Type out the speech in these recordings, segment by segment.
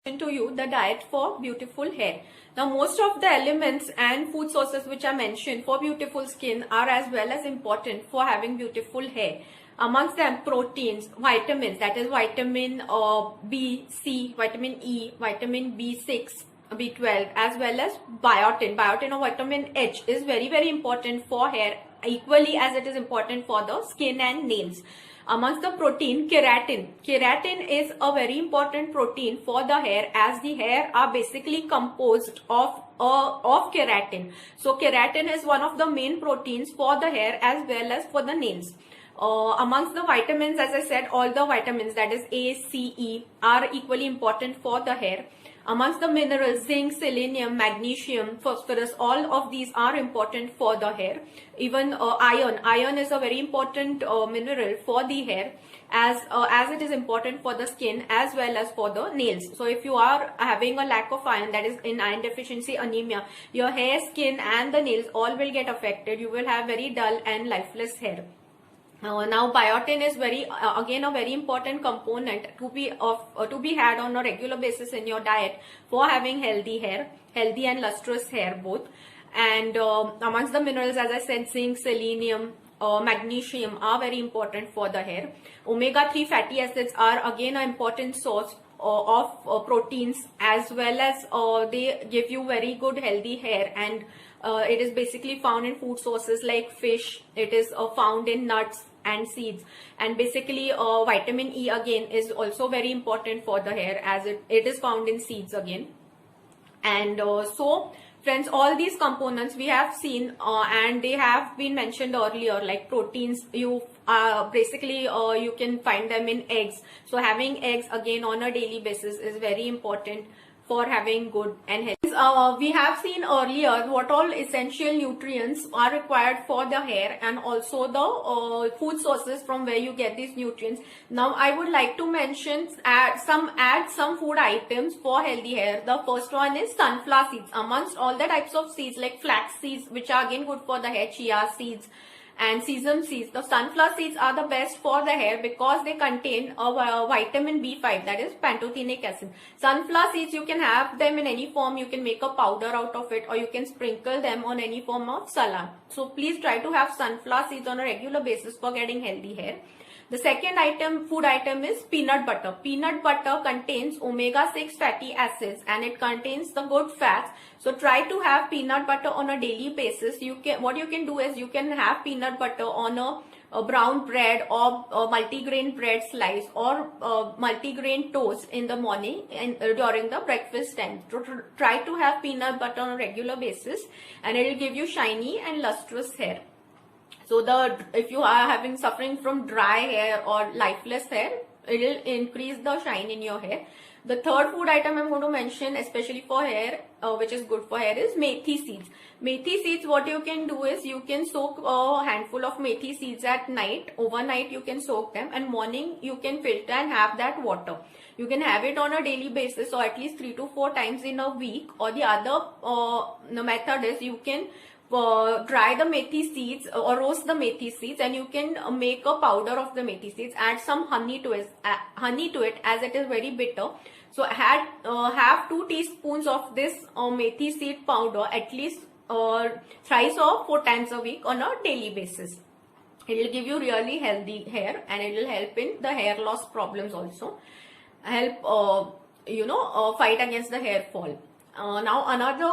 to you the diet for beautiful hair. Now, most of the elements and food sources which are mentioned for beautiful skin are as well as important for having beautiful hair. Amongst them, proteins, vitamins, that is vitamin B, C, vitamin E, vitamin B6, B12, as well as biotin. Biotin or vitamin H is very, very important for hair, equally as it is important for the skin and nails. Amongst the protein, keratin. Keratin is a very important protein for the hair, as the hair are basically composed of keratin. So keratin is one of the main proteins for the hair as well as for the nails. Amongst the vitamins, as I said, all the vitamins, that is A, C, E, are equally important for the hair. Amongst the minerals, zinc, selenium, magnesium, phosphorus, all of these are important for the hair. Even iron. Iron is a very important mineral for the hair, as it is important for the skin as well as for the nails. So if you are having a lack of iron, that is in iron deficiency anemia, your hair, skin and the nails all will get affected. You will have very dull and lifeless hair. Now, biotin is again a very important component to be had on a regular basis in your diet for having healthy hair, healthy and lustrous hair both. And amongst the minerals, as I said, zinc, selenium, magnesium are very important for the hair. Omega-3 fatty acids are again an important source of proteins, as well as they give you very good healthy hair, and it is basically found in food sources like fish. It is found in nuts and seeds, and basically vitamin E again is also very important for the hair, as it is found in seeds again. And so friends, all these components we have seen and they have been mentioned earlier, like proteins, you can find them in eggs. So having eggs again on a daily basis is very important for having good and healthy. We have seen earlier what all essential nutrients are required for the hair, and also the food sources from where you get these nutrients. Now I would like to mention add some food items for healthy hair. The first one is sunflower seeds. Amongst all the types of seeds, like flax seeds, which are again good for the hair, chia seeds and sesame seeds, the sunflower seeds are the best for the hair because they contain a vitamin B5, that is pantothenic acid. Sunflower seeds, you can have them in any form. You can make a powder out of it, or you can sprinkle them on any form of salad. So please try to have sunflower seeds on a regular basis for getting healthy hair. The second food item is peanut butter. Peanut butter contains omega-6 fatty acids, and it contains the good fats. So try to have peanut butter on a daily basis. What you can do is you can have peanut butter on a brown bread or a multigrain bread slice, or multigrain toast in the morning and during the breakfast time. Try to have peanut butter on a regular basis, and it will give you shiny and lustrous hair. So if you are suffering from dry hair or lifeless hair, it will increase the shine in your hair. The third food item I'm going to mention, especially for hair, which is good for hair, is methi seeds. Methi seeds, what you can do is you can soak a handful of methi seeds at night. Overnight you can soak them, and morning you can filter and have that water. You can have it on a daily basis, or at least 3 to 4 times in a week. Or the other method is you can dry the methi seeds or roast the methi seeds, and you can make a powder of the methi seeds. Add some honey to it, as it is very bitter. So have 2 teaspoons of this methi seed powder at least thrice or 4 times a week on a daily basis. It will give you really healthy hair, and it will help in the hair loss problems also. Help fight against the hair fall. Now another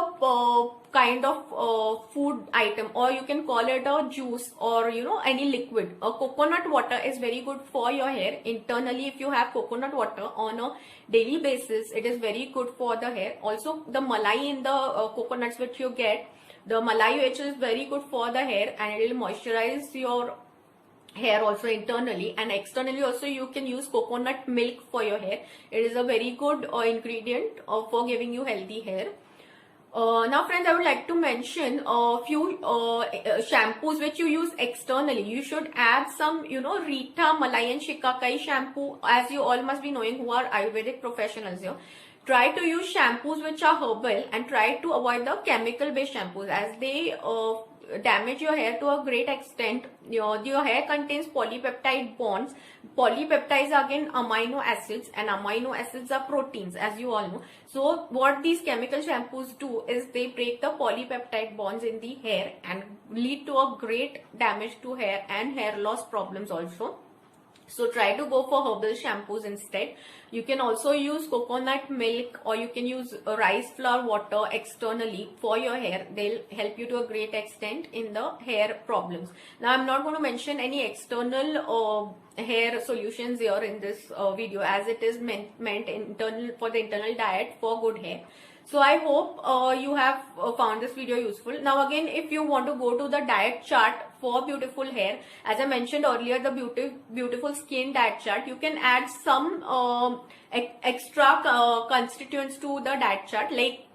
kind of food item, or you can call it a juice, or any liquid. Coconut water is very good for your hair. Internally, if you have coconut water on a daily basis, it is very good for the hair. Also, the malai in the coconuts which you get, the malai which is very good for the hair, and it will moisturize your hair also internally, and externally also you can use coconut milk for your hair. It is a very good ingredient for giving you healthy hair. Now friends, I would like to mention a few shampoos which you use externally. You should add some Rita, Malai and Shikakai shampoo, as you all must be knowing who are Ayurvedic professionals here. Try to use shampoos which are herbal, and try to avoid the chemical based shampoos, as they damage your hair to a great extent. Your hair contains polypeptide bonds. Polypeptides are again amino acids, and amino acids are proteins, as you all know. So what these chemical shampoos do is they break the polypeptide bonds in the hair and lead to a great damage to hair and hair loss problems also. So try to go for herbal shampoos instead. You can also use coconut milk, or you can use rice flour water externally for your hair. They'll help you to a great extent in the hair problems. Now I'm not going to mention any external hair solutions here in this video, as it is meant internal, for the internal diet for good hair. So I hope you have found this video useful. Now again, if you want to go to the diet chart for beautiful hair, as I mentioned earlier, the beautiful skin diet chart, you can add some extra constituents to the diet chart. Like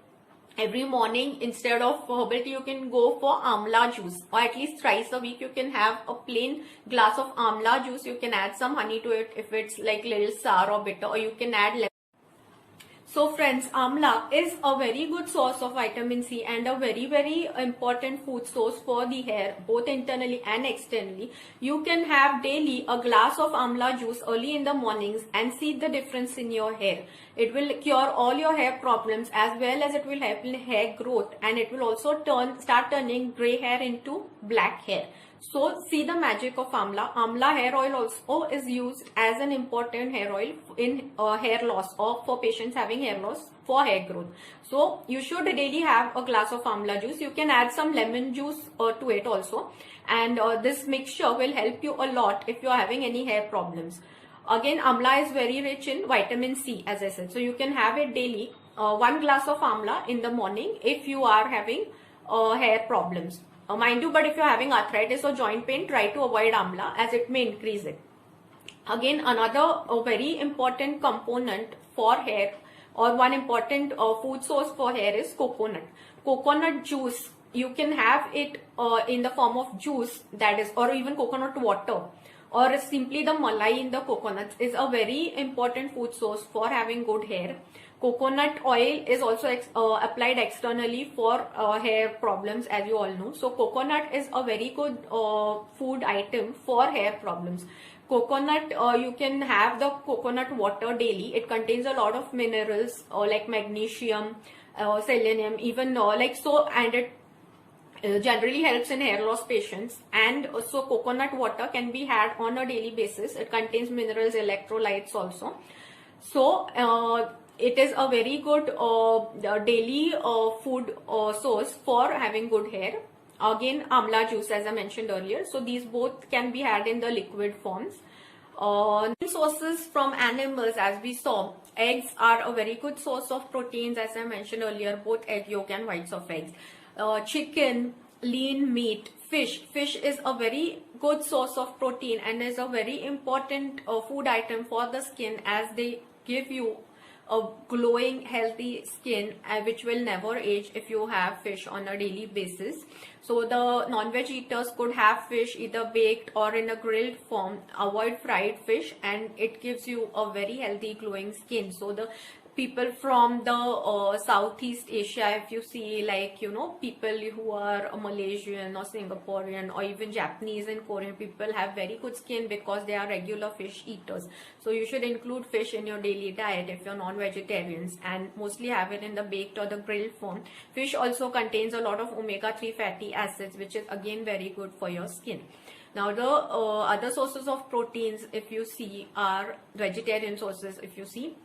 every morning, instead of herbal tea, you can go for amla juice, or at least thrice a week you can have a plain glass of amla juice. You can add some honey to it if it's like little sour or bitter, or you can add lemon. So friends, amla is a very good source of vitamin C and a very important food source for the hair, both internally and externally. You can have daily a glass of amla juice early in the mornings and see the difference in your hair. It will cure all your hair problems, as well as it will help in hair growth, and it will also start turning grey hair into black hair. So see the magic of amla. Amla hair oil also is used as an important hair oil in hair loss, or for patients having hair loss for hair growth. So you should daily have a glass of amla juice. You can add some lemon juice to it also, and this mixture will help you a lot if you are having any hair problems. Again, amla is very rich in vitamin C, as I said, so you can have it daily, one glass of amla in the morning if you are having hair problems. Mind you, but if you're having arthritis or joint pain, try to avoid amla, as it may increase it. Again, another very important component for hair, or one important food source for hair, is coconut. Coconut juice, you can have it in the form of juice, that is, or even coconut water, or simply the malai in the coconuts is a very important food source for having good hair. Coconut oil is also applied externally for hair problems, as you all know. So coconut is a very good food item for hair problems. Coconut, you can have the coconut water daily. It contains a lot of minerals like magnesium, selenium, even like so, and it generally helps in hair loss patients. And so coconut water can be had on a daily basis. It contains minerals, electrolytes also. So it is a very good daily food source for having good hair. Again, amla juice, as I mentioned earlier. So these both can be had in the liquid forms. Sources from animals, as we saw, eggs are a very good source of proteins, as I mentioned earlier, both egg yolk and whites of eggs. Chicken, lean meat, fish. Fish is a very good source of protein and is a very important food item for the skin, as they give you a glowing, healthy skin which will never age if you have fish on a daily basis. So the non-veg eaters could have fish either baked or in a grilled form. Avoid fried fish, and it gives you a very healthy, glowing skin. So the people from the Southeast Asia, if you see, like, you know, people who are Malaysian or Singaporean or even Japanese and Korean people have very good skin because they are regular fish eaters. So you should include fish in your daily diet if you're non-vegetarians, and mostly have it in the baked or the grilled form. Fish also contains a lot of omega-3 fatty acids, which is again very good for your skin. Now the other sources of proteins, if you see, are vegetarian sources. If you see,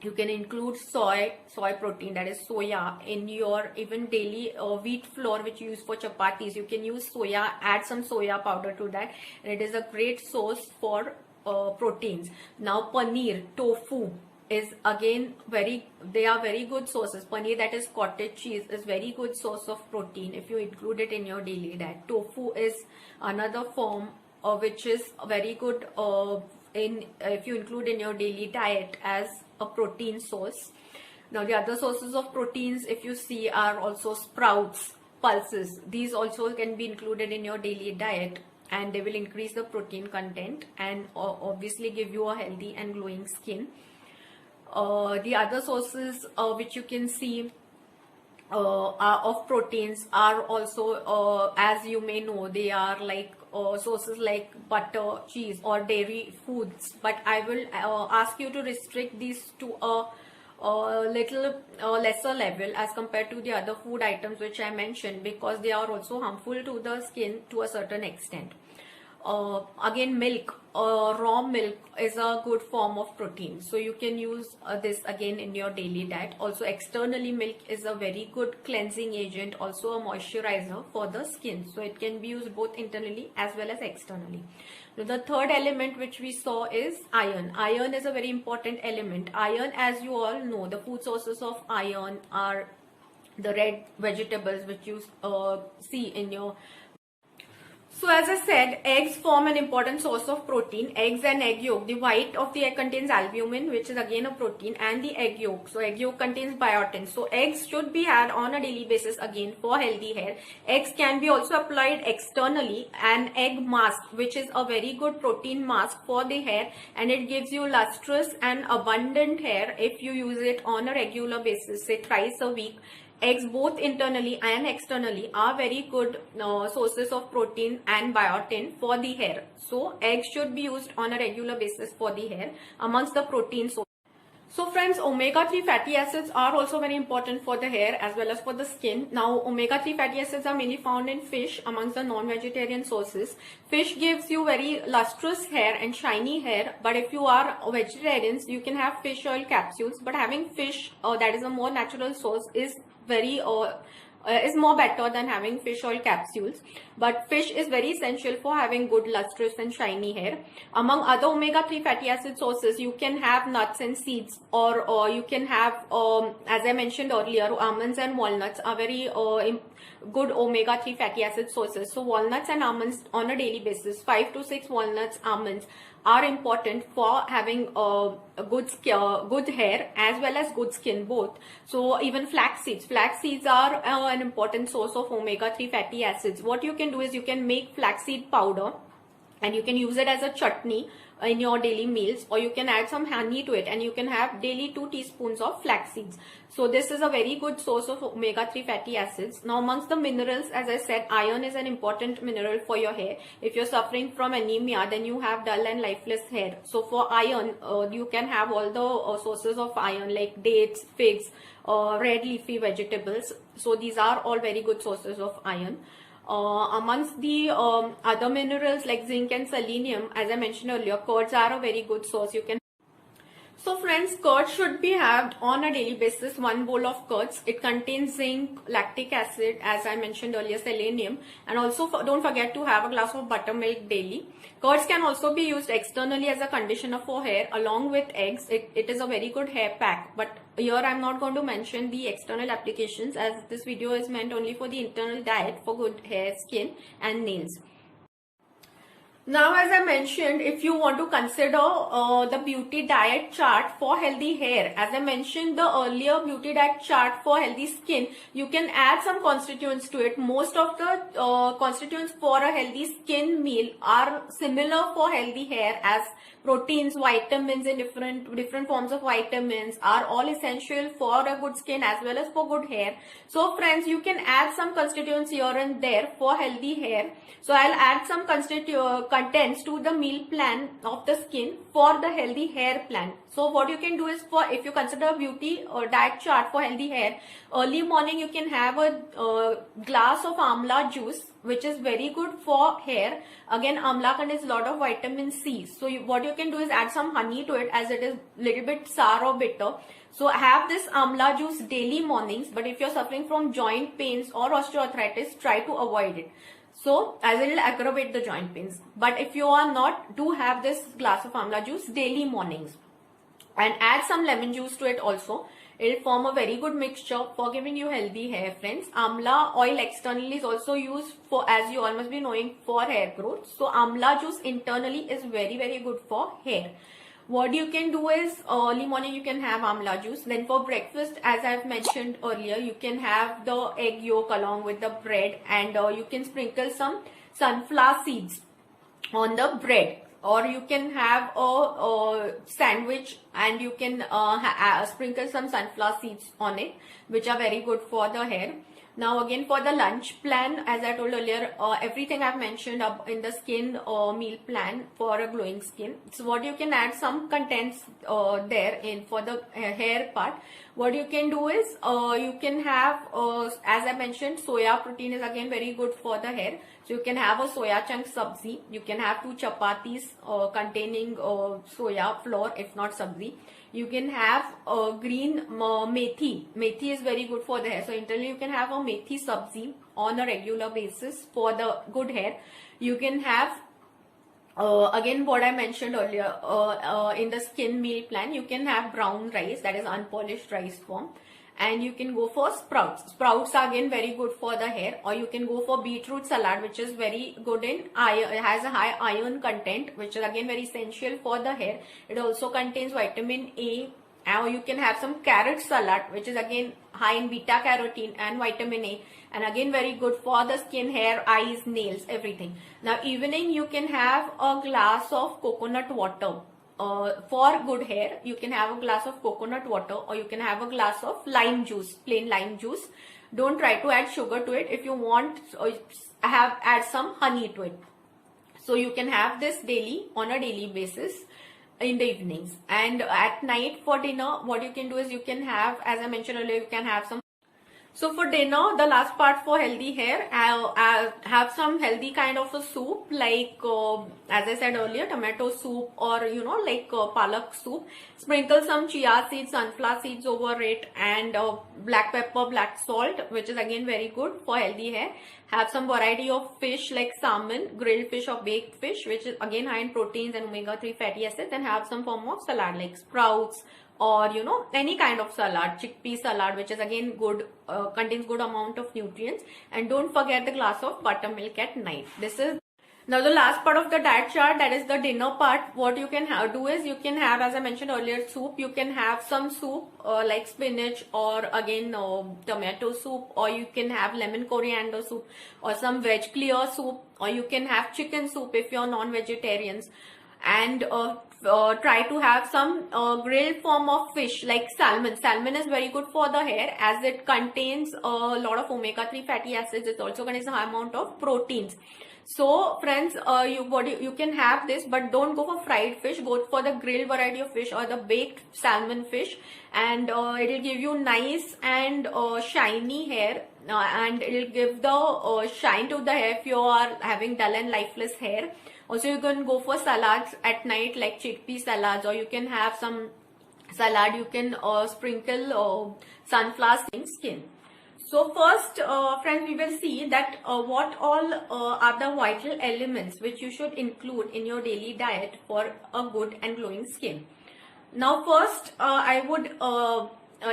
you can include soy protein, that is soya, in your even daily wheat flour which you use for chapatis. You can use soya, add some soya powder to that, and it is a great source for proteins. Now paneer, tofu is again they are very good sources. Paneer, that is cottage cheese, is very good source of protein if you include it in your daily diet. Tofu is another form which is very good if you include in your daily diet as a protein source. Now the other sources of proteins, if you see, are also sprouts, pulses. These also can be included in your daily diet, and they will increase the protein content and obviously give you a healthy and glowing skin. The other sources which you can see of proteins are also, as you may know, they are like sources like butter, cheese, or dairy foods. But I will ask you to restrict these to a little lesser level as compared to the other food items which I mentioned, because they are also harmful to the skin to a certain extent. Again, milk, raw milk is a good form of protein, so you can use this again in your daily diet. Also, externally, milk is a very good cleansing agent, also a moisturizer for the skin, so it can be used both internally as well as externally. Now, the third element which we saw is iron. Iron is a very important element. Iron, as you all know, the food sources of iron are the red vegetables which you see in your. So as I said, eggs form an important source of protein. Eggs and egg yolk. The white of the egg contains albumin, which is again a protein, and the egg yolk. So egg yolk contains biotin. So eggs should be had on a daily basis again for healthy hair. Eggs can be also applied externally. An egg mask, which is a very good protein mask for the hair, and it gives you lustrous and abundant hair if you use it on a regular basis, say thrice a week. Eggs, both internally and externally, are very good sources of protein and biotin for the hair. So eggs should be used on a regular basis for the hair amongst the protein sources. So friends, omega-3 fatty acids are also very important for the hair as well as for the skin. Now, omega-3 fatty acids are mainly found in fish amongst the non-vegetarian sources. Fish gives you very lustrous hair and shiny hair, but if you are vegetarians, you can have fish oil capsules. But having fish that is a more natural source is more better than having fish oil capsules. But fish is very essential for having good lustrous and shiny hair. Among other omega-3 fatty acid sources, you can have nuts and seeds, or you can have, as I mentioned earlier, almonds and walnuts are very good omega-3 fatty acid sources. So walnuts and almonds on a daily basis, 5 to 6 walnuts, almonds are important for having good hair as well as good skin both. So even flax seeds are an important source of omega-3 fatty acids. What you can do is you can make flaxseed powder and you can use it as a chutney in your daily meals, or you can add some honey to it and you can have daily 2 teaspoons of flax seeds. So this is a very good source of omega-3 fatty acids. Now amongst the minerals, as I said, iron is an important mineral for your hair. If you're suffering from anemia, then you have dull and lifeless hair. So for iron, you can have all the sources of iron like dates, figs, red leafy vegetables. So these are all very good sources of iron. Amongst the other minerals like zinc and selenium, as I mentioned earlier, curds are a very good source. You can. So friends, curd should be had on a daily basis, 1 bowl of curds. It contains zinc, lactic acid, as I mentioned earlier, selenium, and also don't forget to have a glass of buttermilk daily. Curds can also be used externally as a conditioner for hair along with eggs. It is a very good hair pack, but here I'm not going to mention the external applications as this video is meant only for the internal diet for good hair, skin and nails. Now, as I mentioned, if you want to consider the beauty diet chart for healthy hair, as I mentioned the earlier beauty diet chart for healthy skin, you can add some constituents to it. Most of the constituents for a healthy skin meal are similar for healthy hair, as proteins, vitamins and different forms of vitamins are all essential for a good skin as well as for good hair. So friends, you can add some constituents here and there for healthy hair. So I'll add some contents to the meal plan of the skin for the healthy hair plan. So what you can do is, if you consider a beauty or diet chart for healthy hair, early morning you can have a glass of amla juice, which is very good for hair. Again, amla contains a lot of vitamin C. So what you can do is add some honey to it, as it is little bit sour or bitter. So have this amla juice daily mornings, but if you're suffering from joint pains or osteoarthritis, try to avoid it. So as it will aggravate the joint pains. But if you are not, do have this glass of amla juice daily mornings. And add some lemon juice to it also. It will form a very good mixture for giving you healthy hair, friends. Amla oil externally is also used for, as you all must be knowing, for hair growth. So amla juice internally is very, very good for hair. What you can do is, early morning you can have amla juice. Then for breakfast, as I've mentioned earlier, you can have the egg yolk along with the bread, and you can sprinkle some sunflower seeds on the bread. or you can have a sandwich and you can sprinkle some sunflower seeds on it, which are very good for the hair. Now again, for the lunch plan, as I told earlier, everything I've mentioned up in the skin meal plan for a glowing skin. So what you can add some contents there in for the hair part. What you can do is you can have, as I mentioned, soya protein is again very good for the hair. So you can have a soya chunk sabzi. You can have 2 chapatis containing soya flour, if not sabzi. You can have green methi. Methi is very good for the hair. So internally you can have a methi sabzi on a regular basis for the good hair. You can have again what I mentioned earlier in the skin meal plan, you can have brown rice, that is unpolished rice form. And you can go for sprouts. Sprouts are again very good for the hair, or you can go for beetroot salad, which is very good in iron. It has a high iron content, which is again very essential for the hair. It also contains vitamin A. Or you can have some carrot salad, which is again high in beta carotene and vitamin A, and again very good for the skin, hair, eyes, nails, everything. Now evening you can have a glass of coconut water. For good hair, you can have a glass of coconut water, or you can have a glass of lime juice, plain lime juice. Don't try to add sugar to it. If you want, add some honey to it. So you can have this daily, on a daily basis in the evenings. And at night for dinner, what you can do is you can have, as I mentioned earlier, you can have some. So for dinner, the last part for healthy hair, I'll have some healthy kind of a soup, like as I said earlier, tomato soup, or like palak soup. Sprinkle some chia seeds, sunflower seeds over it, and black pepper, black salt, which is again very good for healthy hair. Have some variety of fish like salmon, grilled fish or baked fish, which is again high in proteins and omega-3 fatty acids, and have some form of salad like sprouts, or any kind of salad, chickpea salad, which is again good, contains good amount of nutrients. And don't forget the glass of buttermilk at night. This is now the last part of the diet chart, that is the dinner part. What you can do is you can have, as I mentioned earlier, soup. You can have some soup like spinach, or again tomato soup, or you can have lemon coriander soup, or some veg clear soup, or you can have chicken soup if you're non-vegetarians. And try to have some grilled form of fish like salmon. Salmon is very good for the hair as it contains a lot of omega-3 fatty acids. It also contains a high amount of proteins. So friends, you can have this, but don't go for fried fish. Go for the grilled variety of fish or the baked salmon fish, and it will give you nice and shiny hair, and it will give the shine to the hair if you are having dull and lifeless hair. Also, you can go for salads at night like chickpea salads, or you can have some salad. You can sprinkle sunflower skin. So first, friends, we will see that what all are the vital elements which you should include in your daily diet for a good and glowing skin. Now first, I would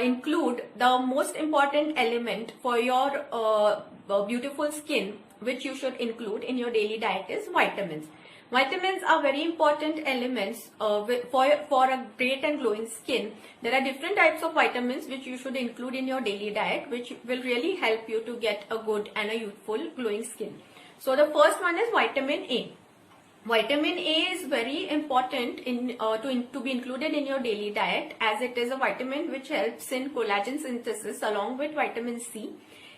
include the most important element for your beautiful skin, which you should include in your daily diet, is vitamins. Vitamins are very important elements for a great and glowing skin. There are different types of vitamins which you should include in your daily diet, which will really help you to get a good and a youthful glowing skin. So the first one is vitamin A. Vitamin A is very important to be included in your daily diet, as it is a vitamin which helps in collagen synthesis along with vitamin C,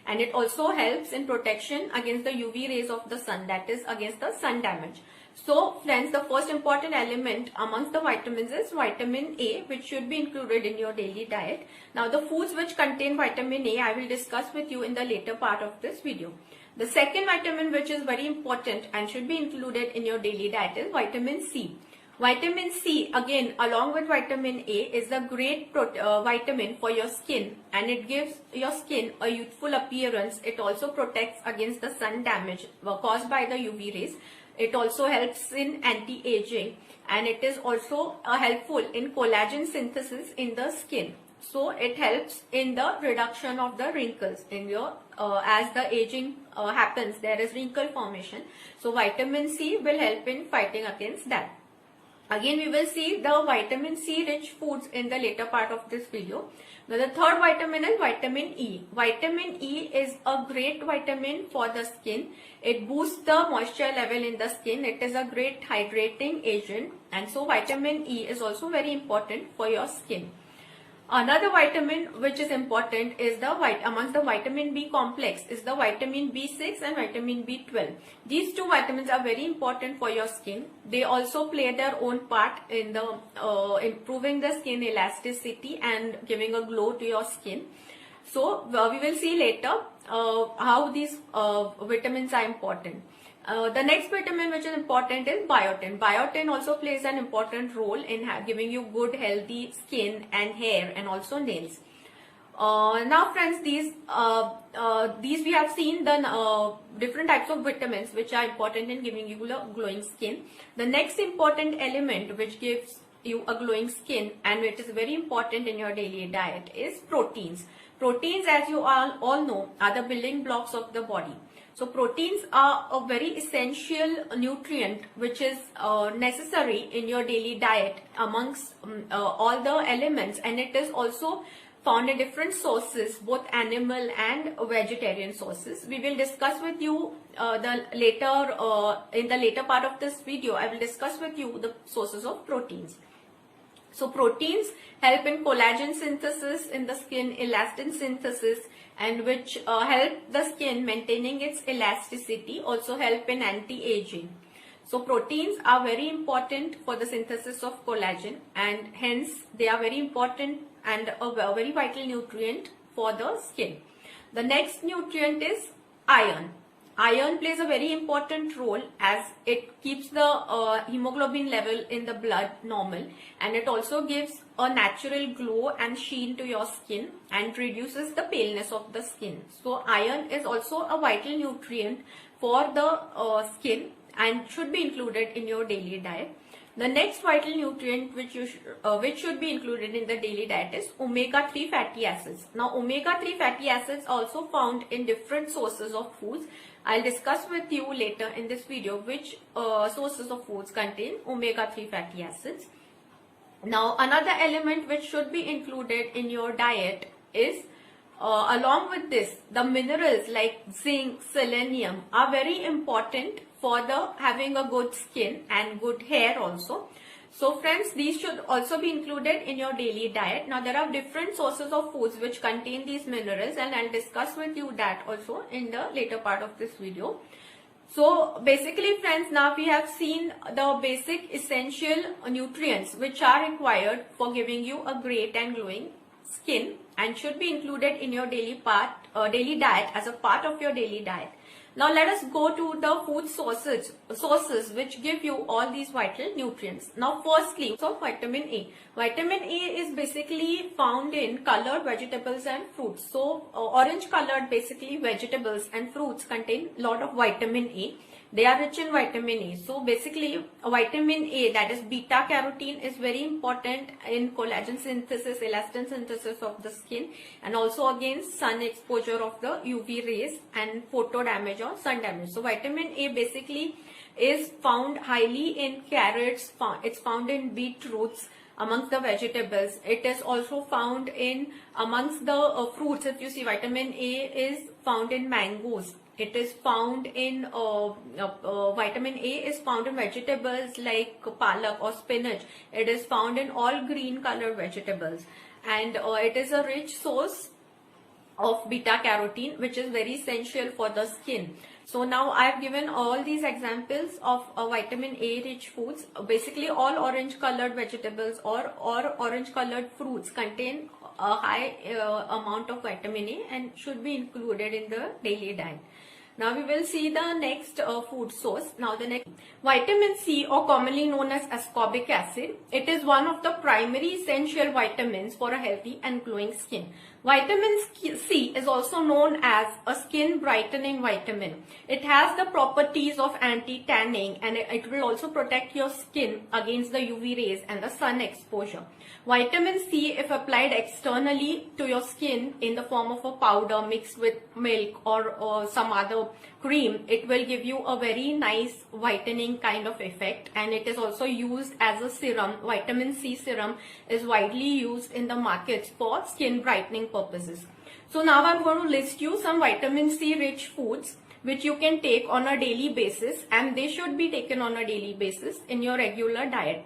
and it also helps in protection against the UV rays of the sun, that is against the sun damage. So friends, the first important element amongst the vitamins is vitamin A, which should be included in your daily diet. Now the foods which contain vitamin A I will discuss with you in the later part of this video. The second vitamin which is very important and should be included in your daily diet is vitamin C. Vitamin C, again along with vitamin A, is a great vitamin for your skin, and it gives your skin a youthful appearance. It also protects against the sun damage caused by the UV rays. It also helps in anti-aging, and it is also helpful in collagen synthesis in the skin. So it helps in the reduction of the wrinkles in your as the aging happens, there is wrinkle formation. So vitamin C will help in fighting against that. Again, we will see the vitamin C rich foods in the later part of this video. Now, the third vitamin is vitamin E. Vitamin E is a great vitamin for the skin. It boosts the moisture level in the skin. It is a great hydrating agent, and so vitamin E is also very important for your skin. Another vitamin which is important is amongst the vitamin B complex is the vitamin B6 and vitamin B12. These two vitamins are very important for your skin. They also play their own part in the improving the skin elasticity and giving a glow to your skin. So we will see later how these vitamins are important. The next vitamin which is important is biotin. Biotin also plays an important role in giving you good healthy skin and hair and also nails. Now friends, these we have seen the different types of vitamins which are important in giving you glowing skin. The next important element which gives you a glowing skin and which is very important in your daily diet is proteins. Proteins, as you all know, are the building blocks of the body. So proteins are a very essential nutrient which is necessary in your daily diet amongst all the elements, and it is also found in different sources, both animal and vegetarian sources. We will discuss with you in the later part of this video. I will discuss with you the sources of proteins. So proteins help in collagen synthesis in the skin, elastin synthesis, and which help the skin maintaining its elasticity, also help in anti-aging. So proteins are very important for the synthesis of collagen, and hence they are very important and a very vital nutrient for the skin. The next nutrient is iron. Iron plays a very important role as it keeps the hemoglobin level in the blood normal, and it also gives a natural glow and sheen to your skin and reduces the paleness of the skin. So iron is also a vital nutrient for the skin and should be included in your daily diet. The next vital nutrient which should be included in the daily diet is omega-3 fatty acids. Now omega-3 fatty acids are also found in different sources of foods. I'll discuss with you later in this video which sources of foods contain omega-3 fatty acids. Now another element which should be included in your diet is along with this, the minerals like zinc, selenium are very important for having a good skin and good hair also. So friends, these should also be included in your daily diet. Now there are different sources of foods which contain these minerals, and I'll discuss with you that also in the later part of this video. So basically friends, now we have seen the basic essential nutrients which are required for giving you a great and glowing skin and should be included in your daily diet as a part of your daily diet. Now let us go to the food sources which give you all these vital nutrients. Now firstly, so vitamin A. Vitamin A is basically found in colored vegetables and fruits. So orange colored basically vegetables and fruits contain a lot of vitamin A. They are rich in vitamin A. So basically vitamin A, that is beta carotene, is very important in collagen synthesis, elastin synthesis of the skin, and also against sun exposure of the UV rays and photo damage or sun damage. So vitamin A basically is found highly in carrots, it's found in beetroots, amongst the vegetables. It is also found in amongst the fruits. If you see, vitamin A is found in mangoes. It is found in vitamin A is found in vegetables like palak or spinach. It is found in all green colored vegetables, and it is a rich source of beta carotene, which is very essential for the skin. So now I have given all these examples of vitamin A rich foods. Basically all orange colored vegetables or orange colored fruits contain a high amount of vitamin A and should be included in the daily diet. Now we will see the next food source. Now the next, vitamin C, or commonly known as ascorbic acid. It is one of the primary essential vitamins for a healthy and glowing skin. Vitamin C is also known as a skin brightening vitamin. It has the properties of anti-tanning, and it will also protect your skin against the UV rays and the sun exposure. Vitamin C, if applied externally to your skin in the form of a powder mixed with milk or some other cream, it will give you a very nice whitening kind of effect. And it is also used as a serum. Vitamin C serum is widely used in the markets for skin brightening purposes. So now I'm going to list you some vitamin C rich foods which you can take on a daily basis, and they should be taken on a daily basis in your regular diet.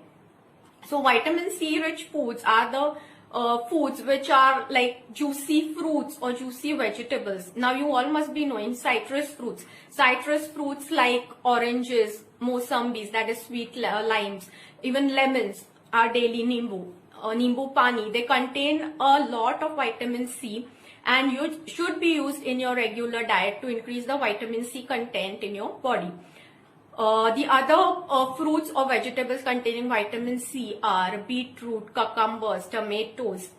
So vitamin C rich foods are the foods which are like juicy fruits or juicy vegetables. Now you all must be knowing citrus fruits. Citrus fruits like oranges, mosambis, that is sweet limes, even lemons are daily nimbu pani. They contain a lot of vitamin C, and you should be used in your regular diet to increase the vitamin C content in your body. The other fruits or vegetables containing vitamin C are beetroot, cucumbers, tomatoes.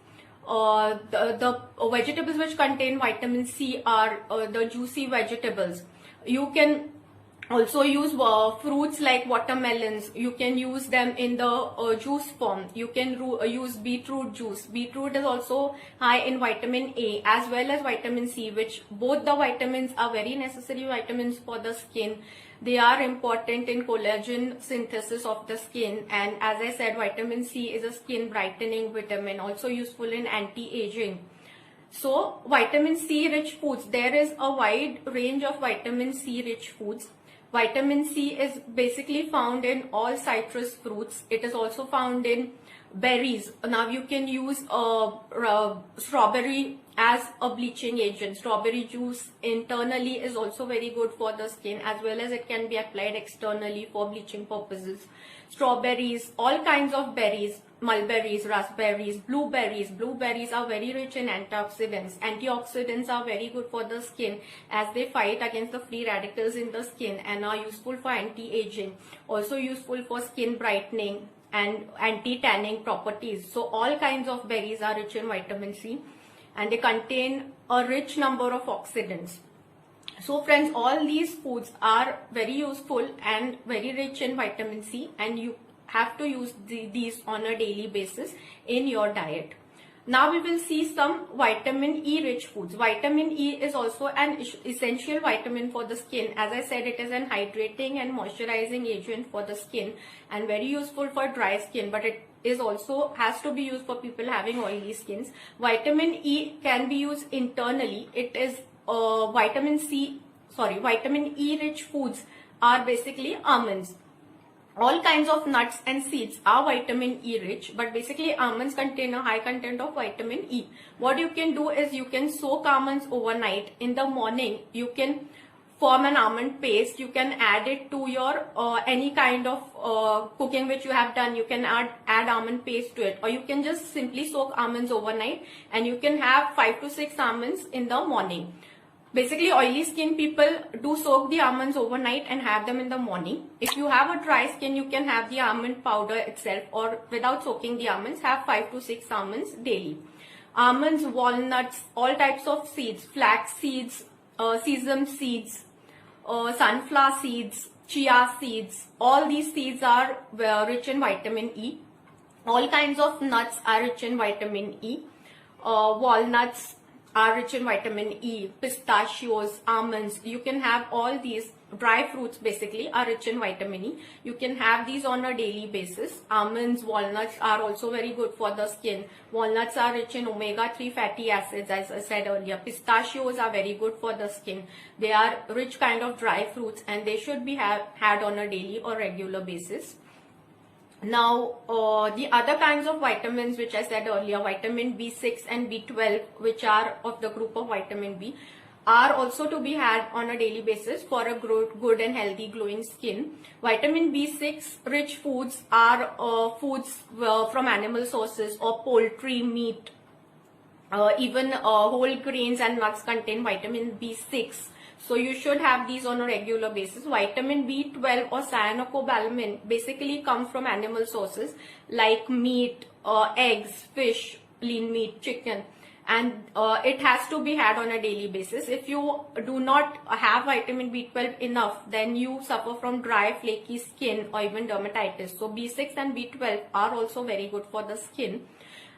The vegetables which contain vitamin C are the juicy vegetables. You can also use fruits like watermelons. You can use them in the juice form. You can use beetroot juice. Beetroot is also high in vitamin A as well as vitamin C, which both the vitamins are very necessary vitamins for the skin. They are important in collagen synthesis of the skin, and as I said, vitamin C is a skin brightening vitamin, also useful in anti-aging. So vitamin C rich foods, there is a wide range of vitamin C rich foods. Vitamin C is basically found in all citrus fruits. It is also found in berries. Now you can use strawberry as a bleaching agent. Strawberry juice internally is also very good for the skin, as well as it can be applied externally for bleaching purposes. Strawberries, all kinds of berries, mulberries, raspberries, blueberries. Blueberries are very rich in antioxidants. Antioxidants are very good for the skin as they fight against the free radicals in the skin and are useful for anti-aging, also useful for skin brightening and anti-tanning properties. So all kinds of berries are rich in vitamin C, and they contain a rich number of oxidants. So friends, all these foods are very useful and very rich in vitamin C, and you have to use these on a daily basis in your diet. Now we will see some vitamin E rich foods. Vitamin E is also an essential vitamin for the skin. As I said, it is an hydrating and moisturizing agent for the skin and very useful for dry skin, but it is also has to be used for people having oily skins. Vitamin E can be used internally. It is vitamin E rich foods are basically almonds. All kinds of nuts and seeds are vitamin E rich, but basically almonds contain a high content of vitamin E. What you can do is you can soak almonds overnight. In the morning, you can form an almond paste. You can add it to your any kind of cooking which you have done. You can add almond paste to it, or you can just simply soak almonds overnight, and you can have 5 to 6 almonds in the morning. Basically, oily skin people do soak the almonds overnight and have them in the morning. If you have a dry skin, you can have the almond powder itself, or without soaking the almonds, have 5 to 6 almonds daily. Almonds, walnuts, all types of seeds, flax seeds, sesame seeds, sunflower seeds, chia seeds, all these seeds are rich in vitamin E. All kinds of nuts are rich in vitamin E. Walnuts are rich in vitamin E, pistachios, almonds. You can have all these dry fruits basically are rich in vitamin E. You can have these on a daily basis. Almonds, walnuts are also very good for the skin. Walnuts are rich in omega-3 fatty acids, as I said earlier. Pistachios are very good for the skin. They are rich kind of dry fruits, and they should be had on a daily or regular basis. Now, the other kinds of vitamins which I said earlier, vitamin B6 and B12, which are of the group of vitamin B, are also to be had on a daily basis for a good and healthy glowing skin. Vitamin B6 rich foods are foods from animal sources or poultry, meat. Even whole grains and nuts contain vitamin B6. So you should have these on a regular basis. Vitamin B12 or cyanocobalamin basically comes from animal sources like meat, eggs, fish, lean meat, chicken. and it has to be had on a daily basis. If you do not have vitamin B12 enough, then you suffer from dry, flaky skin or even dermatitis. So B6 and B12 are also very good for the skin.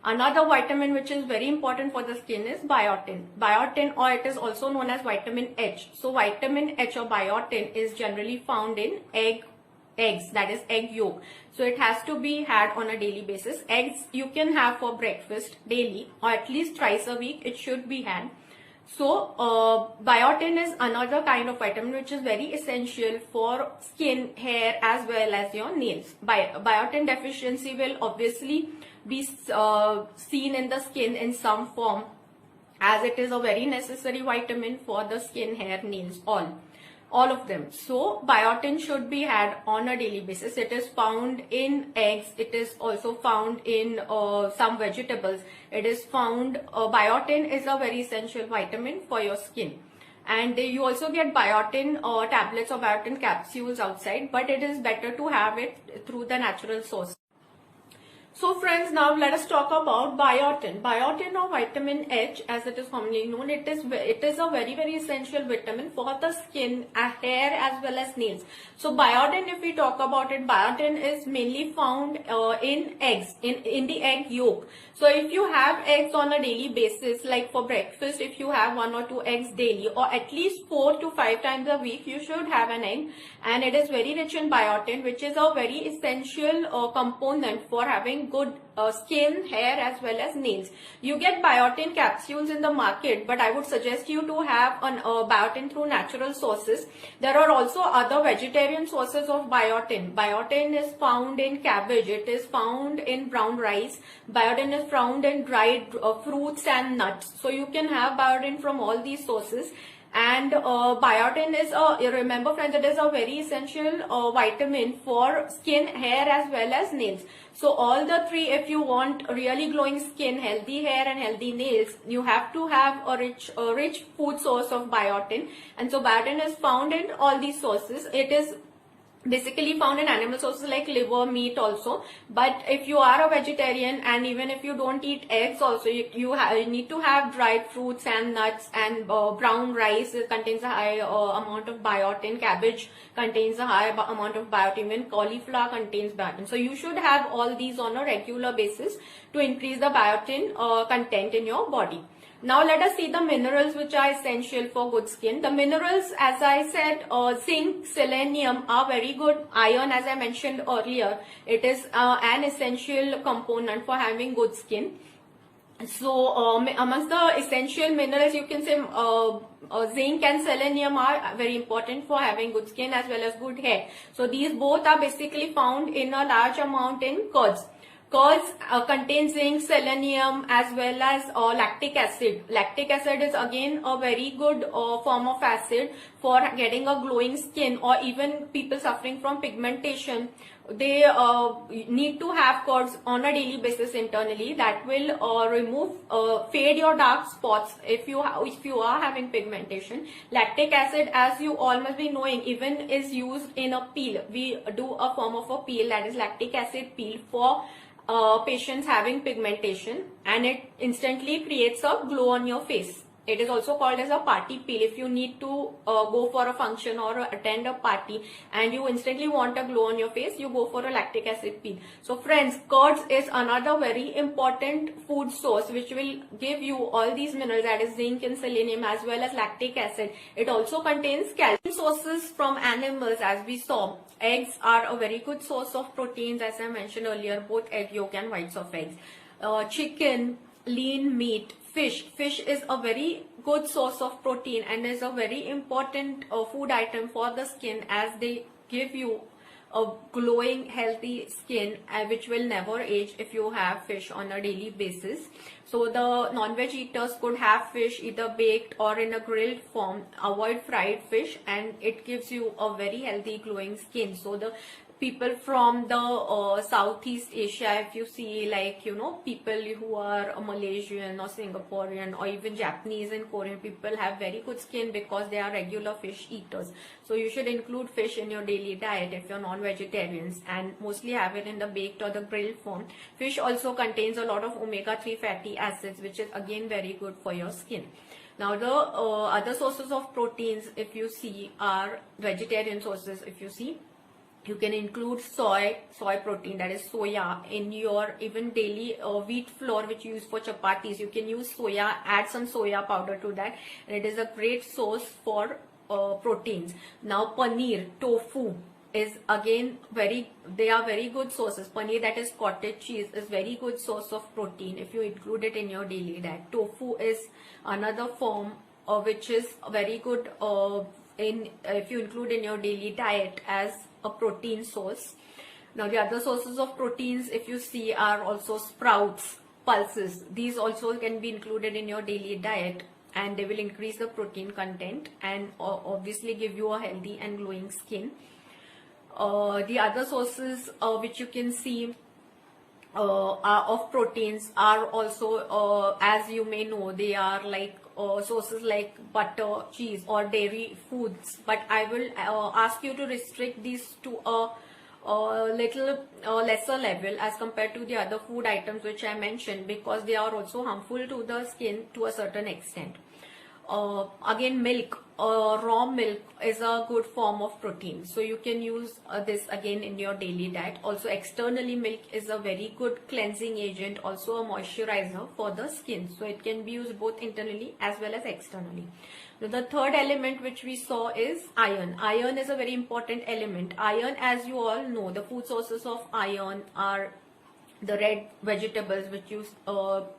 Another vitamin which is very important for the skin is biotin. Biotin, or it is also known as vitamin H. So vitamin H or biotin is generally found in eggs, that is egg yolk. So it has to be had on a daily basis. Eggs you can have for breakfast daily, or at least twice a week it should be had. So biotin is another kind of vitamin which is very essential for skin, hair as well as your nails. Biotin deficiency will obviously be seen in the skin in some form, as it is a very necessary vitamin for the skin, hair, nails, all of them. So biotin should be had on a daily basis. It is found in eggs. It is also found in some vegetables. It is found, biotin is a very essential vitamin for your skin. And you also get biotin tablets or biotin capsules outside, but it is better to have it through the natural source. So friends, now let us talk about biotin. Biotin or vitamin H, as it is commonly known, it is a very, very essential vitamin for the skin, hair as well as nails. So biotin, if we talk about it, biotin is mainly found in eggs, in the egg yolk. So if you have eggs on a daily basis, like for breakfast, if you have 1 or 2 eggs daily, or at least 4 to 5 times a week, you should have an egg. And it is very rich in biotin, which is a very essential component for having good skin, hair as well as nails. You get biotin capsules in the market, but I would suggest you to have biotin through natural sources. There are also other vegetarian sources of biotin. Biotin is found in cabbage. It is found in brown rice. Biotin is found in dried fruits and nuts. So you can have biotin from all these sources. And biotin is remember friends, it is a very essential vitamin for skin, hair as well as nails. So all the three, if you want really glowing skin, healthy hair and healthy nails, you have to have a rich food source of biotin. And so biotin is found in all these sources. It is basically found in animal sources like liver, meat also. But if you are a vegetarian, and even if you don't eat eggs also, you need to have dried fruits and nuts, and brown rice contains a high amount of biotin. Cabbage contains a high amount of biotin. Even cauliflower contains biotin. So you should have all these on a regular basis to increase the biotin content in your body. Now let us see the minerals which are essential for good skin. The minerals, as I said, zinc, selenium are very good. Iron, as I mentioned earlier, it is an essential component for having good skin. So amongst the essential minerals, you can say zinc and selenium are very important for having good skin as well as good hair. So these both are basically found in a large amount in curds. Curds contain zinc, selenium as well as lactic acid. Lactic acid is again a very good form of acid for getting a glowing skin, or even people suffering from pigmentation. They need to have curds on a daily basis internally. That will fade your dark spots if you are having pigmentation. Lactic acid, as you all must be knowing, even is used in a peel. We do a form of a peel, that is lactic acid peel, for patients having pigmentation, and it instantly creates a glow on your face. It is also called as a party peel. If you need to go for a function or attend a party and you instantly want a glow on your face, you go for a lactic acid peel. So friends, curds is another very important food source which will give you all these minerals, that is zinc and selenium as well as lactic acid. It also contains calcium sources from animals, as we saw. Eggs are a very good source of proteins, as I mentioned earlier, both egg yolk and whites of eggs. Chicken, lean meat, fish. Fish is a very good source of protein and is a very important food item for the skin, as they give you a glowing, healthy skin which will never age if you have fish on a daily basis. So the non-veg eaters could have fish either baked or in a grilled form. Avoid fried fish, and it gives you a very healthy, glowing skin. So the people from the Southeast Asia, if you see, like, people who are Malaysian or Singaporean or even Japanese and Korean people have very good skin because they are regular fish eaters. So you should include fish in your daily diet if you're non-vegetarians, and mostly have it in the baked or the grilled form. Fish also contains a lot of omega-3 fatty acids, which is again very good for your skin. Now the other sources of proteins, if you see, are vegetarian sources. If you see, you can include soy protein, that is soya, in your even daily wheat flour which you use for chapatis. You can use soya, add some soya powder to that, and it is a great source for proteins. Now paneer, tofu is again they are very good sources. Paneer, that is cottage cheese, is very good source of protein if you include it in your daily diet. Tofu is another form which is very good if you include in your daily diet as a protein source. Now the other sources of proteins, if you see, are also sprouts, pulses. These also can be included in your daily diet, and they will increase the protein content and obviously give you a healthy and glowing skin. The other sources which you can see of proteins are also, as you may know, they are like sources like butter, cheese, or dairy foods. But I will ask you to restrict these to a little lesser level as compared to the other food items which I mentioned, because they are also harmful to the skin to a certain extent. Again, milk, raw milk is a good form of protein, so you can use this again in your daily diet. Also externally, milk is a very good cleansing agent, also a moisturizer for the skin, so it can be used both internally as well as externally. Now, the third element which we saw is iron. Iron is a very important element. Iron, as you all know, the food sources of iron are the red vegetables which you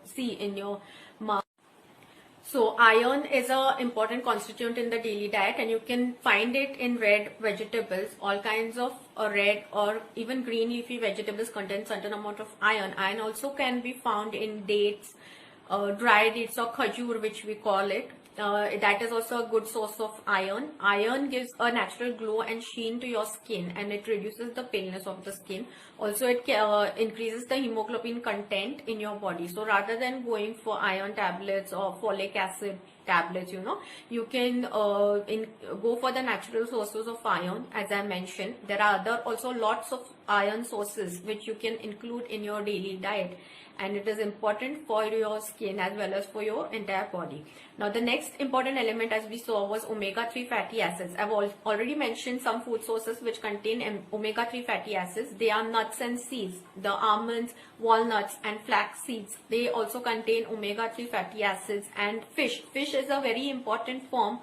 see in your mouth. So iron is an important constituent in the daily diet, and you can find it in red vegetables. All kinds of red or even green leafy vegetables contain certain amount of iron. Iron also can be found in dates, dry dates, or khajur, which we call it. That is also a good source of iron. Iron gives a natural glow and sheen to your skin, and it reduces the paleness of the skin. Also, it increases the hemoglobin content in your body. So rather than going for iron tablets or folic acid tablets, you can go for the natural sources of iron. As I mentioned, there are also lots of iron sources which you can include in your daily diet, and it is important for your skin as well as for your entire body. Now the next important element, as we saw, was omega-3 fatty acids. I've already mentioned some food sources which contain omega-3 fatty acids. They are nuts and seeds. The almonds, walnuts, and flax seeds, they also contain omega-3 fatty acids. And fish is a very important form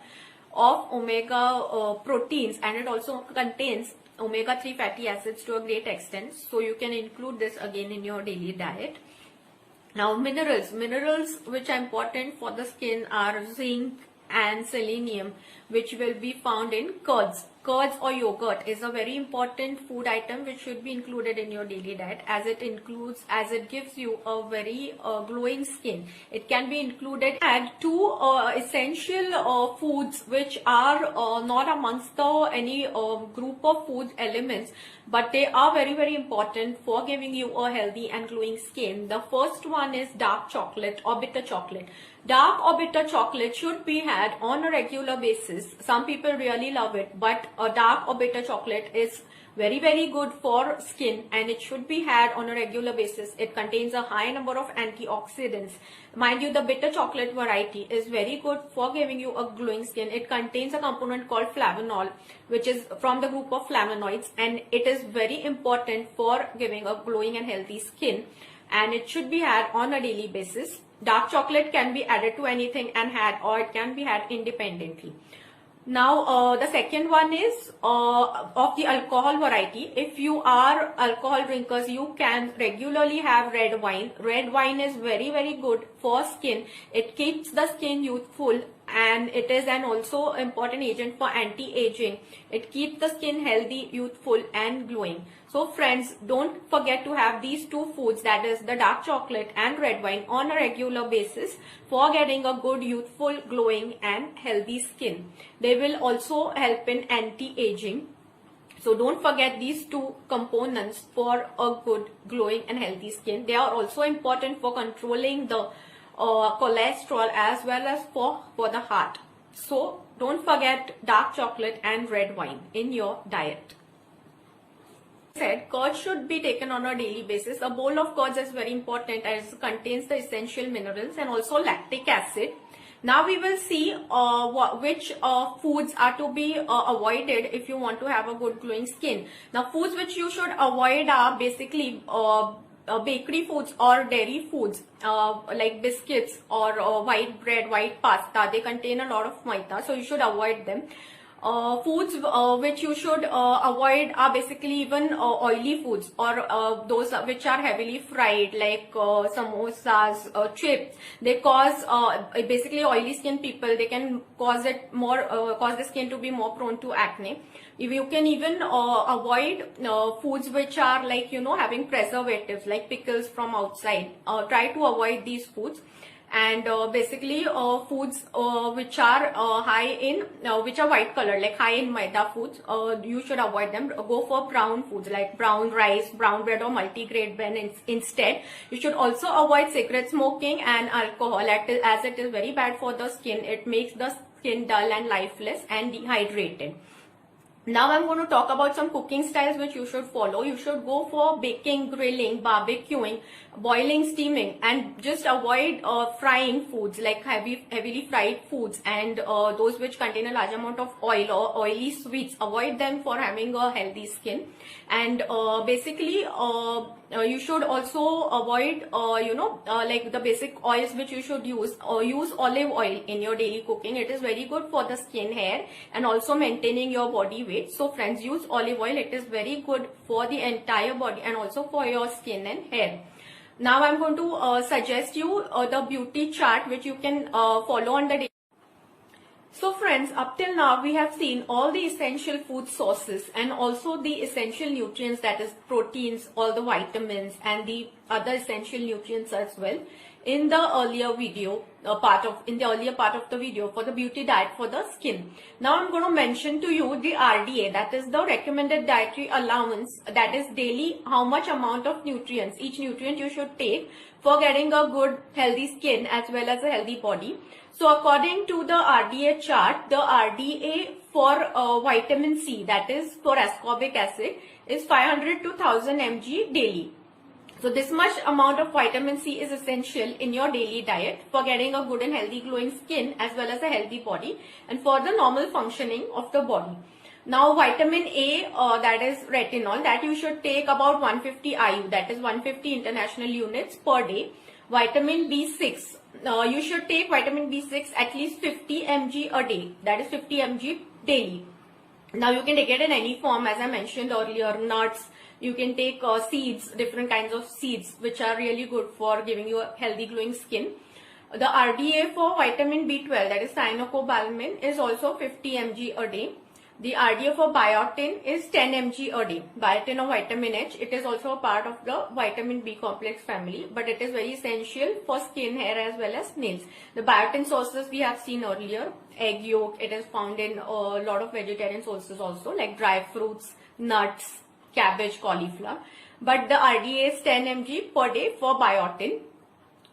of omega proteins, and it also contains omega-3 fatty acids to a great extent, so you can include this again in your daily diet. Now minerals which are important for the skin are zinc and selenium, which will be found in curds. Curds or yogurt is a very important food item which should be included in your daily diet, as it gives you a very glowing skin. It can be included. Add two essential foods which are not amongst any group of food elements, but they are very, very important for giving you a healthy and glowing skin. The first one is dark chocolate or bitter chocolate. Dark or bitter chocolate should be had on a regular basis. Some people really love it, but a dark or bitter chocolate is very, very good for skin, and it should be had on a regular basis. It contains a high number of antioxidants. Mind you, the bitter chocolate variety is very good for giving you a glowing skin. It contains a component called flavanol, which is from the group of flavonoids, and it is very important for giving a glowing and healthy skin, and it should be had on a daily basis. Dark chocolate can be added to anything and had, or it can be had independently. Now the second one is of the alcohol variety. If you are alcohol drinkers, you can regularly have red wine. Red wine is very, very good for skin. It keeps the skin youthful, and it is an also important agent for anti-aging. It keeps the skin healthy, youthful, and glowing. So friends, don't forget to have these two foods, that is the dark chocolate and red wine, on a regular basis for getting a good, youthful, glowing, and healthy skin. They will also help in anti-aging. So don't forget these two components for a good, glowing and healthy skin. They are also important for controlling the cholesterol as well as for the heart. So don't forget dark chocolate and red wine in your diet. Said curd should be taken on a daily basis. A bowl of curds is very important as it contains the essential minerals and also lactic acid. Now we will see which foods are to be avoided if you want to have a good glowing skin. Now foods which you should avoid are basically bakery foods or dairy foods like biscuits or white bread, white pasta. They contain a lot of maida, so you should avoid them. Foods which you should avoid are basically even oily foods or those which are heavily fried, like samosas, chips. They cause basically oily skin people. They can cause it more, cause the skin to be more prone to acne. If you can even avoid foods which are like, you know, having preservatives like pickles from outside. Try to avoid these foods. And basically foods which are high in which are white color, like high in maida foods, you should avoid them. Go for brown foods like brown rice, brown bread or multigrain bread instead. You should also avoid cigarette smoking and alcohol as it is very bad for the skin. It makes the skin dull and lifeless and dehydrated. Now I'm going to talk about some cooking styles which you should follow. You should go for baking, grilling, barbecuing, boiling, steaming, and just avoid frying foods like heavily fried foods and those which contain a large amount of oil or oily sweets. Avoid them for having a healthy skin. And basically you should also avoid like the basic oils which you should use. Use olive oil in your daily cooking. It is very good for the skin, hair, and also maintaining your body weight. So friends, use olive oil. It is very good for the entire body and also for your skin and hair. Now I'm going to suggest you the beauty chart which you can follow on the day. So friends, up till now we have seen all the essential food sources and also the essential nutrients, that is proteins, all the vitamins and the other essential nutrients as well in the earlier video part of the video for the beauty diet for the skin. Now I'm going to mention to you the RDA, that is the recommended dietary allowance, that is daily how much amount of nutrients, each nutrient you should take for getting a good healthy skin as well as a healthy body. So according to the RDA chart, the RDA for vitamin C, that is for ascorbic acid, is 500 to 1000 mg daily. So this much amount of vitamin C is essential in your daily diet for getting a good and healthy glowing skin as well as a healthy body and for the normal functioning of the body. Now vitamin A, that is retinol, that you should take about 150 IU, that is 150 international units per day. Vitamin B6, you should take vitamin B6 at least 50 mg a day, that is 50 mg daily. Now you can take it in any form, as I mentioned earlier, nuts. You can take seeds, different kinds of seeds which are really good for giving you a healthy glowing skin. The RDA for vitamin B12, that is cyanocobalamin, is also 50 mg a day. The RDA for biotin is 10 mg a day. Biotin or vitamin H, it is also a part of the vitamin B complex family, but it is very essential for skin, hair as well as nails. The biotin sources we have seen earlier, egg yolk, it is found in a lot of vegetarian sources also like dry fruits, nuts, cabbage, cauliflower. But the RDA is 10 mg per day for biotin.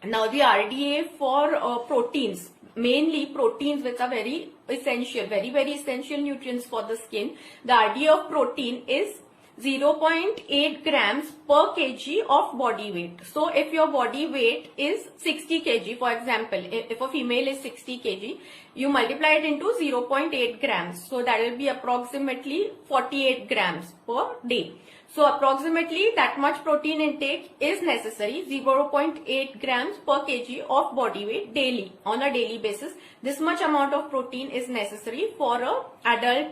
Now the RDA for proteins, mainly proteins which are very essential, very essential nutrients for the skin. The RDA of protein is 0.8 grams per kg of body weight. So if your body weight is 60 kg, for example, if a female is 60 kg, you multiply it into 0.8 grams. So that will be approximately 48 grams per day. So approximately that much protein intake is necessary, 0.8 grams per kg of body weight daily, on a daily basis. This much amount of protein is necessary for an adult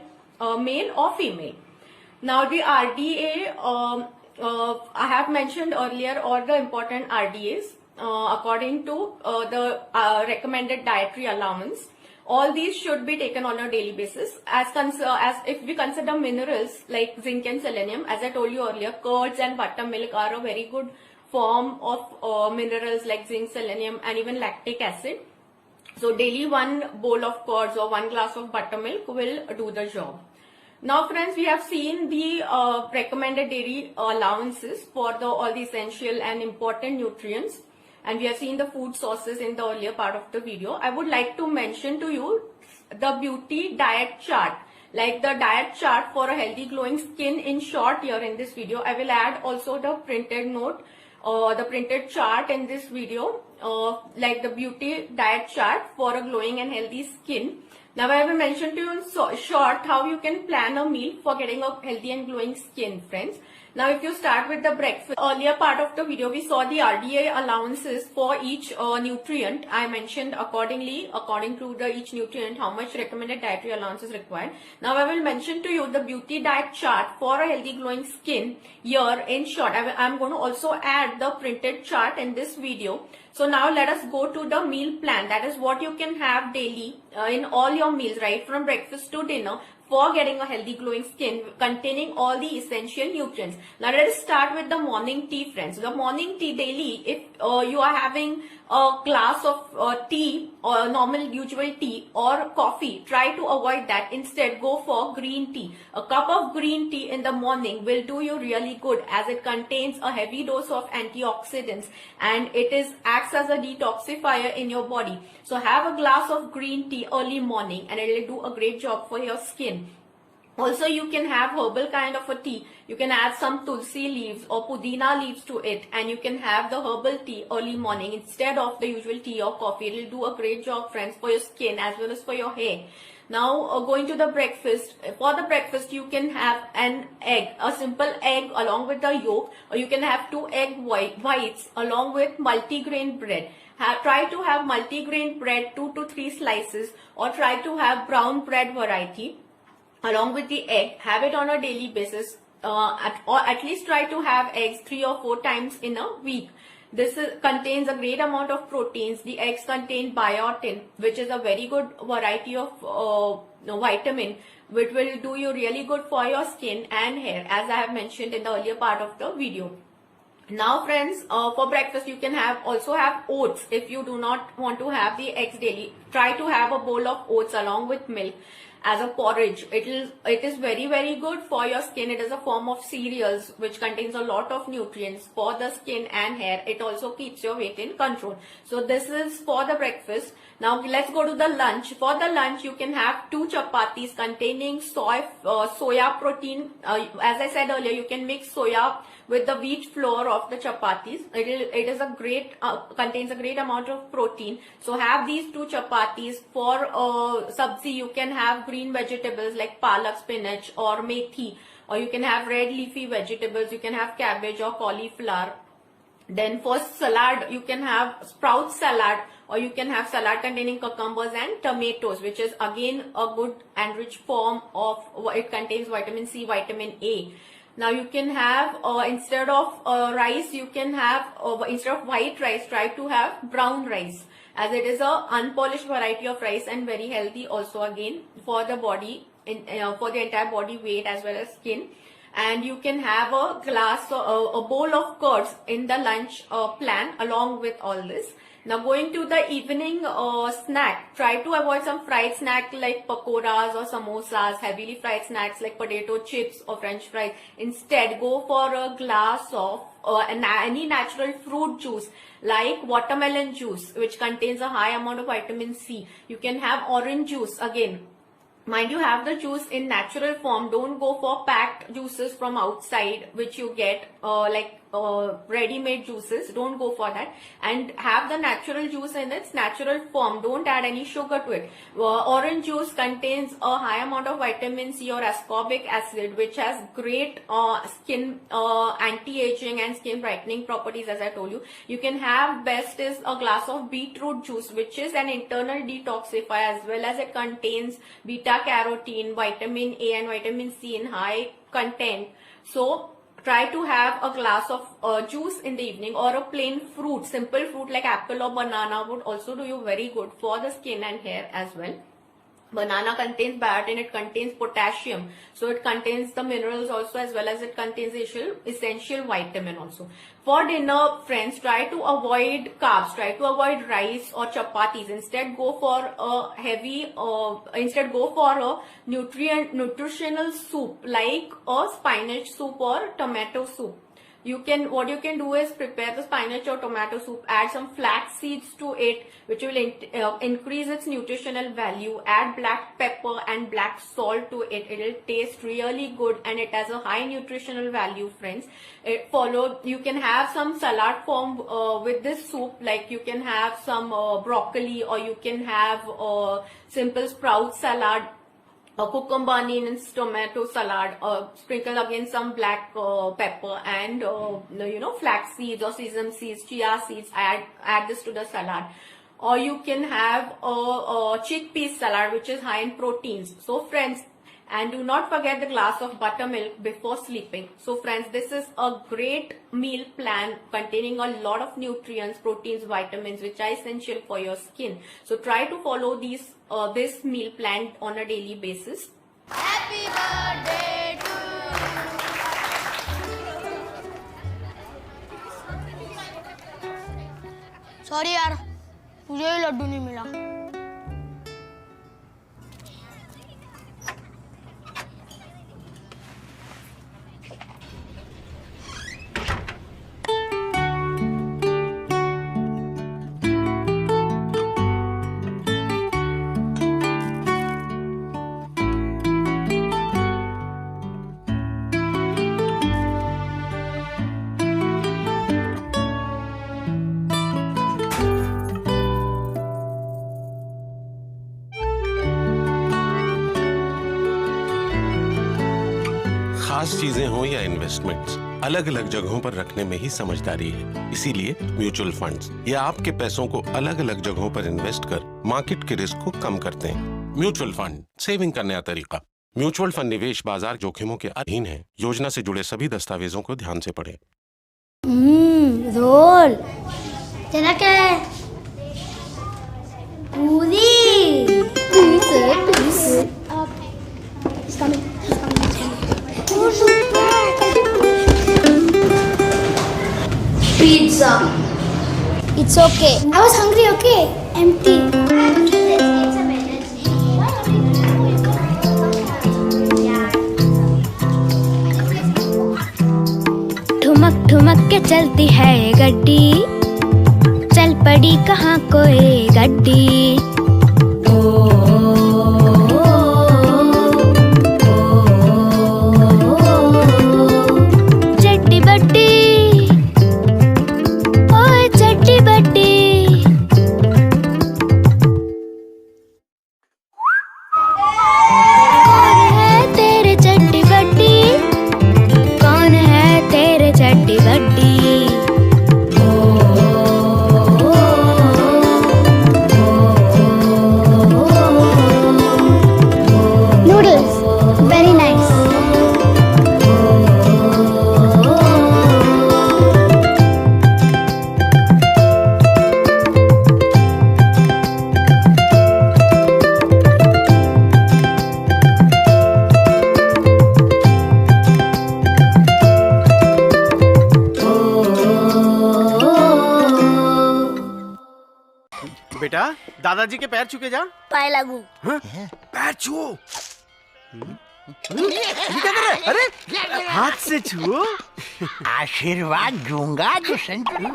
male or female. Now the RDA, I have mentioned earlier all the important RDAs according to the recommended dietary allowance. All these should be taken on a daily basis. As if we consider minerals like zinc and selenium, as I told you earlier, curds and buttermilk are a very good form of minerals like zinc, selenium and even lactic acid. So daily one bowl of curds or one glass of buttermilk will do the job. Now friends, we have seen the recommended daily allowances for all the essential and important nutrients, and we have seen the food sources in the earlier part of the video. I would like to mention to you the beauty diet chart, like the diet chart for a healthy glowing skin in short here in this video. I will add also the printed note, the printed chart in this video, like the beauty diet chart for a glowing and healthy skin. Now I will mention to you in short how you can plan a meal for getting a healthy and glowing skin, friends. Now if you start with the breakfast, earlier part of the video we saw the RDA allowances for each nutrient. I mentioned according to each nutrient how much recommended dietary allowance is required. Now I will mention to you the beauty diet chart for a healthy glowing skin here in short. I am going to also add the printed chart in this video. So now let us go to the meal plan. That is what you can have daily in all your meals, right from breakfast to dinner, for getting a healthy glowing skin containing all the essential nutrients. Now let us start with the morning tea, friends. The morning tea daily, if you are having a glass of tea or normal usual tea or coffee, try to avoid that. Instead go for green tea. A cup of green tea in the morning will do you really good, as it contains a heavy dose of antioxidants and it acts as a detoxifier in your body. So have a glass of green tea early morning and it will do a great job for your skin. Also, you can have herbal kind of a tea. You can add some tulsi leaves or pudina leaves to it, and you can have the herbal tea early morning instead of the usual tea or coffee. It will do a great job, friends, for your skin as well as for your hair. Now, going to the breakfast. For the breakfast, you can have an egg, a simple egg along with the yolk, or you can have 2 egg whites along with multigrain bread. Try to have multigrain bread 2 to 3 slices, or try to have brown bread variety along with the egg. Have it on a daily basis, or at least try to have eggs 3 or 4 times in a week. This contains a great amount of proteins. The eggs contain biotin, which is a very good variety of vitamin, which will do you really good for your skin and hair, as I have mentioned in the earlier part of the video. Now friends, for breakfast you can also have oats. If you do not want to have the eggs daily, try to have a bowl of oats along with milk as a porridge. It is very, very good for your skin. It is a form of cereals which contains a lot of nutrients for the skin and hair. It also keeps your weight in control. So this is for the breakfast. Now let's go to the lunch. For the lunch you can have 2 chapatis containing soya protein. As I said earlier, you can mix soya with the wheat flour of the chapatis. It is a contains a great amount of protein. So have these 2 chapatis. For sabzi, you can have green vegetables like palak, spinach or methi, or you can have red leafy vegetables. You can have cabbage or cauliflower. Then for salad, you can have sprout salad, or you can have salad containing cucumbers and tomatoes, which is again a good and rich form of, it contains vitamin C, vitamin A. Now you can have, instead of rice, you can have, instead of white rice, try to have brown rice, as it is a unpolished variety of rice and very healthy also again for the body, for the entire body weight as well as skin. And you can have a bowl of curds in the lunch plan along with all this. Now going to the evening snack, try to avoid some fried snack like pakoras or samosas, heavily fried snacks like potato chips or french fries. Instead, go for a glass of any natural fruit juice like watermelon juice, which contains a high amount of vitamin C. You can have orange juice again. Mind you, have the juice in natural form. Don't go for packed juices from outside which you get like ready-made juices. Don't go for that, and have the natural juice in its natural form. Don't add any sugar to it. Orange juice contains a high amount of vitamin C or ascorbic acid, which has great skin anti-aging and skin brightening properties, as I told you. You can have best is a glass of beetroot juice, which is an internal detoxifier, as well as it contains beta carotene, vitamin A and vitamin C in high content. So try to have a glass of juice in the evening, or a plain fruit, simple fruit like apple or banana would also do you very good for the skin and hair as well. Banana contains biotin, it contains potassium. So it contains the minerals also, as well as it contains essential vitamin also. For dinner, friends, try to avoid carbs, try to avoid rice or chapatis. Instead go for a nutritional soup like a spinach soup or tomato soup. What you can do is prepare the spinach or tomato soup, add some flax seeds to it, which will increase its nutritional value. Add black pepper and black salt to it. It will taste really good and it has a high nutritional value, friends. You can have some salad form with this soup, like you can have some broccoli, or you can have simple sprout salad, a cucumber, onions, tomato salad, sprinkle again some black pepper and flax seeds or sesame seeds, chia seeds. Add this to the salad. Or you can have a chickpea salad, which is high in proteins. So friends, and do not forget the glass of buttermilk before sleeping. So friends, this is a great meal plan containing a lot of nutrients, proteins, vitamins, which are essential for your skin. So try to follow this meal plan on a daily basis. Happy birthday to you. Sorry यार, मुझे ही लड्डू नहीं मिला. खास चीजें हो या investments, अलग अलग जगहों पर रखने में ही समझदारी है। इसीलिए म्यूचुअल फंड्स ये आपके पैसों को अलग अलग जगहों पर इन्वेस्ट कर मार्केट के रिस्क को कम करते हैं। म्यूचुअल फंड सेविंग का नया तरीका। म्यूचुअल फंड निवेश बाजार जोखिमों के अधीन है। योजना से जुड़े सभी दस्तावेजों को ध्यान से पढ़ें। रोल तेरा क्या है? पूरी Pizza. It's okay. I was hungry, okay? Empty. ठुमक ठुमक के चलती है ये गड्डी, चल पड़ी कहाँ कोई गड्डी। चट्टी बट्टी ओए चट्टी बट्टी। कौन है तेरे चट्टी बट्टी, कौन है तेरे चट्टी बट्टी। Noodles, very nice. बेटा दादाजी के पैर छू के जा। पाए लागू। हाँ? पैर छुओ। ये क्या कर रहा है? अरे हाथ से छुओ। आशीर्वाद दूंगा जो संतुलन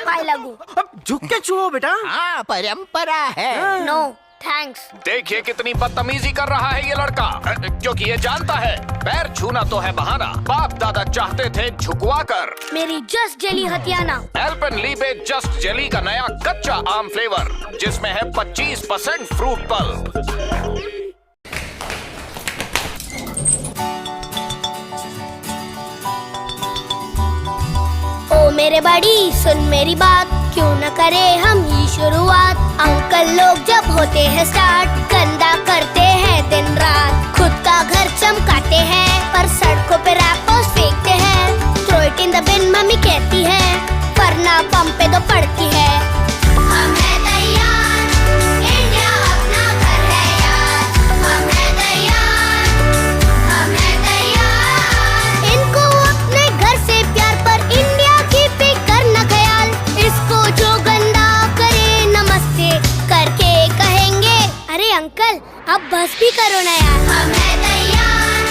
पाए लागू। अब झुक के छुओ बेटा। हाँ परंपरा है। No thanks. देखिए कितनी बदतमीजी कर रहा है ये लड़का, क्योंकि ये जानता है पैर छूना तो है बहाना। बाप दादा चाहते थे झुकवा कर। मेरी जस्ट जेली हथियाना। एल्पेनलीबे जस्ट जेली का नया कच्चा आम फ्लेवर, जिसमें है 25% फ्रूट पल्प। ओ मेरे बड़ी सुन मेरी बात, क्यों न करे हम ही शुरुआत। अंकल लोग जब होते हैं स्टार्ट, गंदा करते हैं दिन रात। खुद का घर चमकाते हैं पर सड़कों पे रैपर्स फेंकते हैं। Throw it in the bin mummy कहती है, वरना पंप पे तो पड़ती है। हम हैं तैयार, इंडिया अपना घर साइकिल, अब बस भी करो ना यार। हम है तैयार,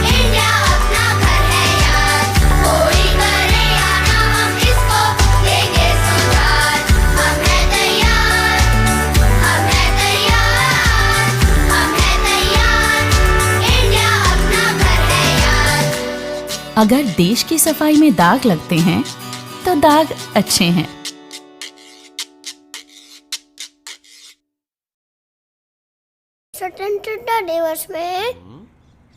इंडिया अपना घर है यार, कोई करे या ना हम इसको देंगे सुधार। हम है तैयार, हम है तैयार, हम है तैयार, इंडिया अपना घर है यार। अगर देश की सफाई में दाग लगते हैं तो दाग अच्छे हैं। स्वतंत्रता दिवस में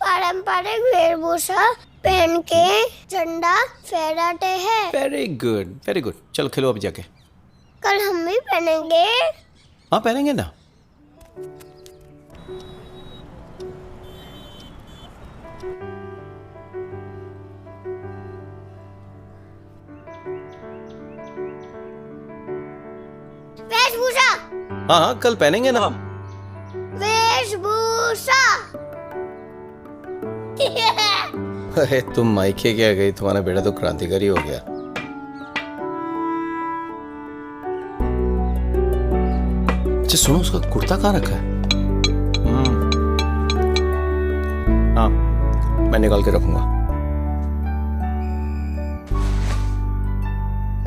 पारंपरिक वेशभूषा पहन के झंडा फहराते हैं। Very good, very good. चलो खेलो अब जाके। कल हम भी पहनेंगे। हाँ पहनेंगे ना। वेशभूषा, हाँ हाँ कल पहनेंगे ना हम। वेशभूषा। अरे तुम मायके क्या गई, तुम्हारा बेटा तो क्रांतिकारी हो गया। अच्छा सुनो, उसका कुर्ता कहाँ रखा है? हाँ मैं निकाल के रखूंगा।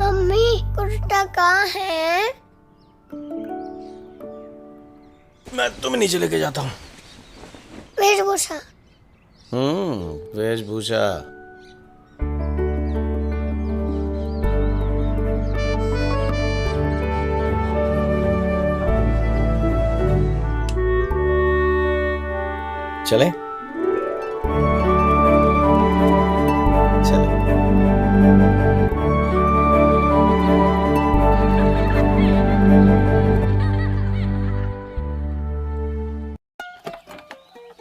मम्मी कुर्ता कहाँ है? मैं तुम्हें नीचे लेके जाता हूँ। वेशभूषा। वेशभूषा। चले चले।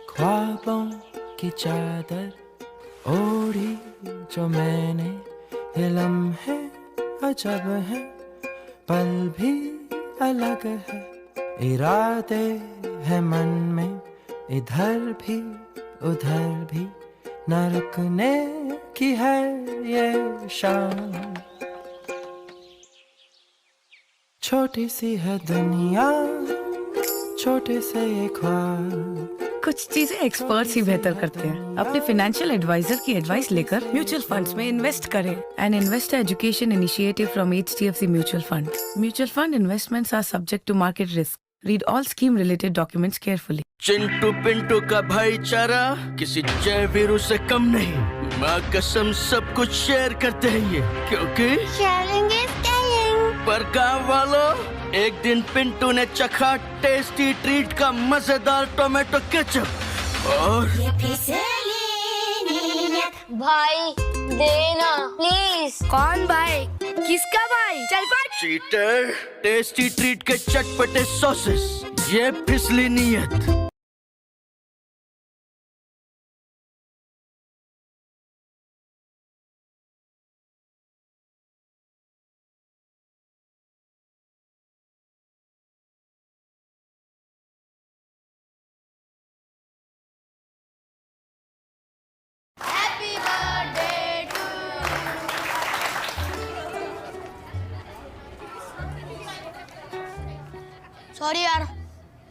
ख्वाबों की चादर ओढ़ी जो मैंने, ये लम्हे अजब है, पल भी अलग है, इरादे है मन में इधर भी उधर भी, न रुकने की है ये शाम। छोटी सी है दुनिया, छोटे से ये ख्वाब। कुछ चीजें एक्सपर्ट्स ही बेहतर करते हैं। अपने फाइनेंशियल एडवाइजर की एडवाइस लेकर म्यूचुअल फंड्स में इन्वेस्ट करें। An investor education initiative from HDFC mutual fund. Mutual fund investments are subject to market risk. Read all scheme related documents carefully. Chintu Pintu का भाईचारा किसी जय वीरू से कम नहीं। माँ कसम सब कुछ शेयर करते हैं ये, क्योंकि शेयरिंग इज केयरिंग। पर गाँव वालों, एक दिन पिंटू ने चखा टेस्टी ट्रीट का मजेदार टोमेटो केचप और भाई देना प्लीज। कौन भाई? किसका भाई? चल पट। चीटर, टेस्टी ट्रीट के चटपटे सॉसेस, ये फिसली नीयत। सॉरी यार,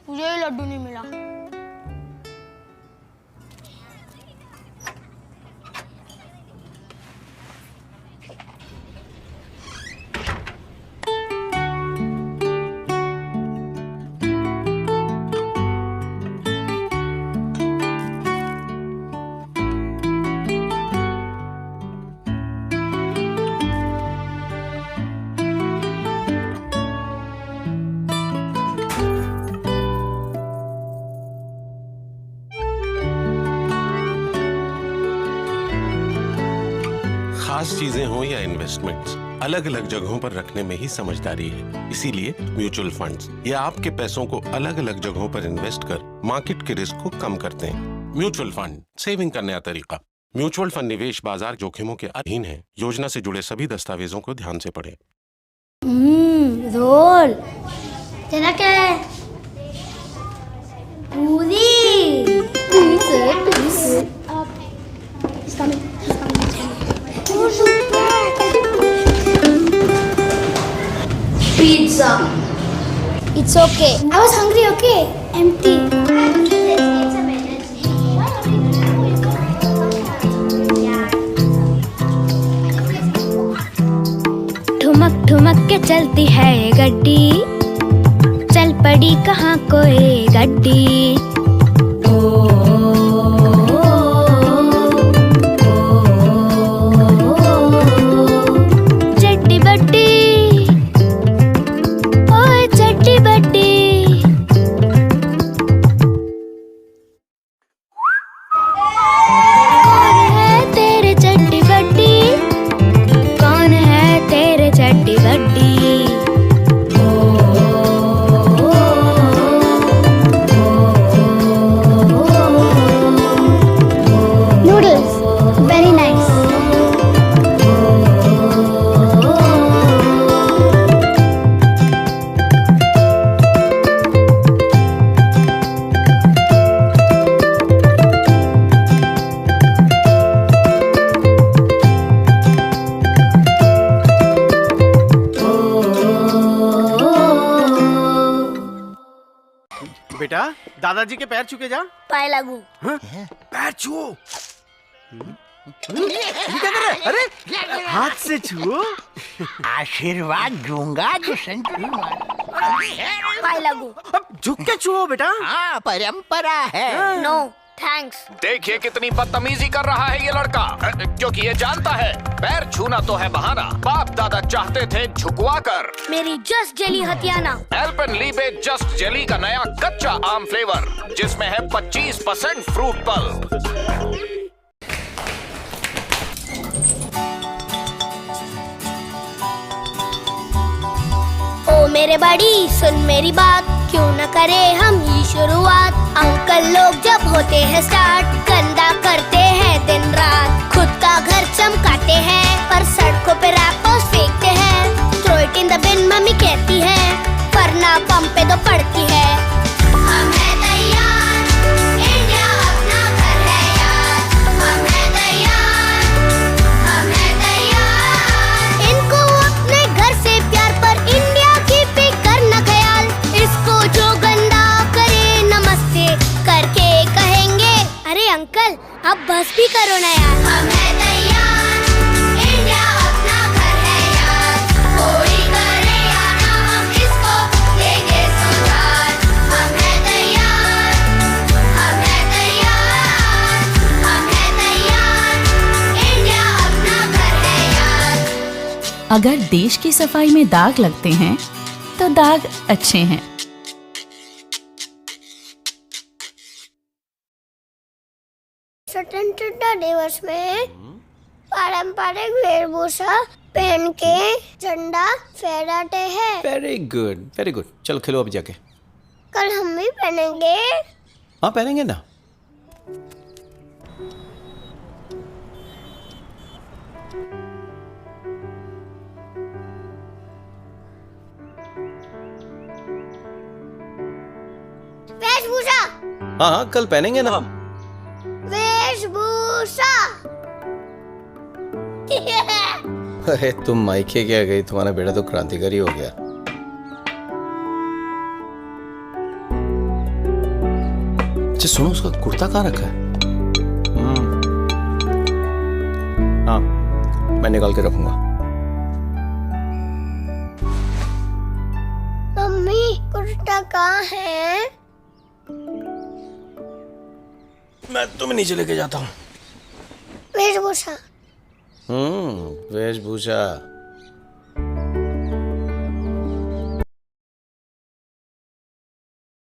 मुझे ही लड्डू नहीं मिला। खास चीजें हो या इन्वेस्टमेंट्स, अलग अलग जगहों पर रखने में ही समझदारी है। इसीलिए म्यूचुअल फंड्स ये आपके पैसों को अलग अलग जगहों पर इन्वेस्ट कर मार्केट के रिस्क को कम करते हैं। म्यूचुअल फंड सेविंग का नया तरीका। म्यूचुअल फंड निवेश बाजार जोखिमों के अधीन है। योजना से जुड़े सभी दस्तावेजों को ध्यान से पढ़ें। रोल तेरा क्या है? पूरी। Pizza. It's okay. I was hungry, okay? Empty. के चलती है ये गड्डी, चल पड़ी कहाँ कोई गड्डी। चट्टी बट्टी ओए चट्टी बट्टी। कौन है तेरे चट्टी बट्टी, कौन है तेरे चट्टी बट्टी। Noodles, very nice. बेटा दादाजी के पैर छूके जा। पाए लागू। पैर छुओ। ये क्या कर रहा है? अरे हाथ से छुओ। आशीर्वाद दूंगा जो संजू पाए लागू। अब झुक के छुओ बेटा। हाँ परंपरा है। No thanks. देखिए कितनी बदतमीजी कर रहा है ये लड़का, क्योंकि ये जानता है पैर छूना तो है बहाना, बाप दादा चाहते थे झुकवा कर। मेरी जस्ट जेली हथियाना। एल्पेनलीबे जस्ट जेली का नया कच्चा आम फ्लेवर, जिसमें है 25% फ्रूट पल्प। ओ मेरे बड़ी सुन मेरी बात, क्यों न करे हम ही शुरुआत। अंकल लोग जब होते हैं स्टार्ट, गंदा करते हैं दिन रात। खुद का घर चमकाते हैं, पर सड़कों पे रैपर्स फेंकते हैं। Throw it in the bin mummy कहती है, वरना पंप पे तो पड़ती है। हम हैं तैयार, इंडिया अपना घर है यार। हम हैं तैयार, हम हैं तैयार। इनको अपने घर से प्यार, पर इंडिया की फिक्र न ख्याल। इसको जो गंदा करे नमस्ते करके कहेंगे, अरे अंकल अब बस भी करो ना यार। हम हैं तैयार, इंडिया अपना घर है यार। कोई करे या ना हम इसको देंगे सुधार। हम हैं तैयार, हम हैं तैयार, हम हैं तैयार। इंडिया अपना घर है यार। अगर देश की सफाई में दाग लगते हैं तो दाग अच्छे हैं। स्वतंत्रता दिवस में पारंपरिक वेशभूषा पहन के झंडा फहराते हैं। Very good very good. चलो खेलो अभी जाके। कल हम भी पहनेंगे। हाँ पहनेंगे ना। वेशभूषा, हाँ हाँ कल पहनेंगे ना हम। वेशभूषा। अरे तुम मायके क्या गई, तुम्हारा बेटा तो क्रांतिकारी हो गया। अच्छा सुनो, उसका कुर्ता कहाँ रखा है? हाँ मैं निकाल के रखूंगा। मम्मी कुर्ता कहाँ है? मैं तुम्हें नीचे लेके जाता हूँ। वेशभूषा। वेशभूषा।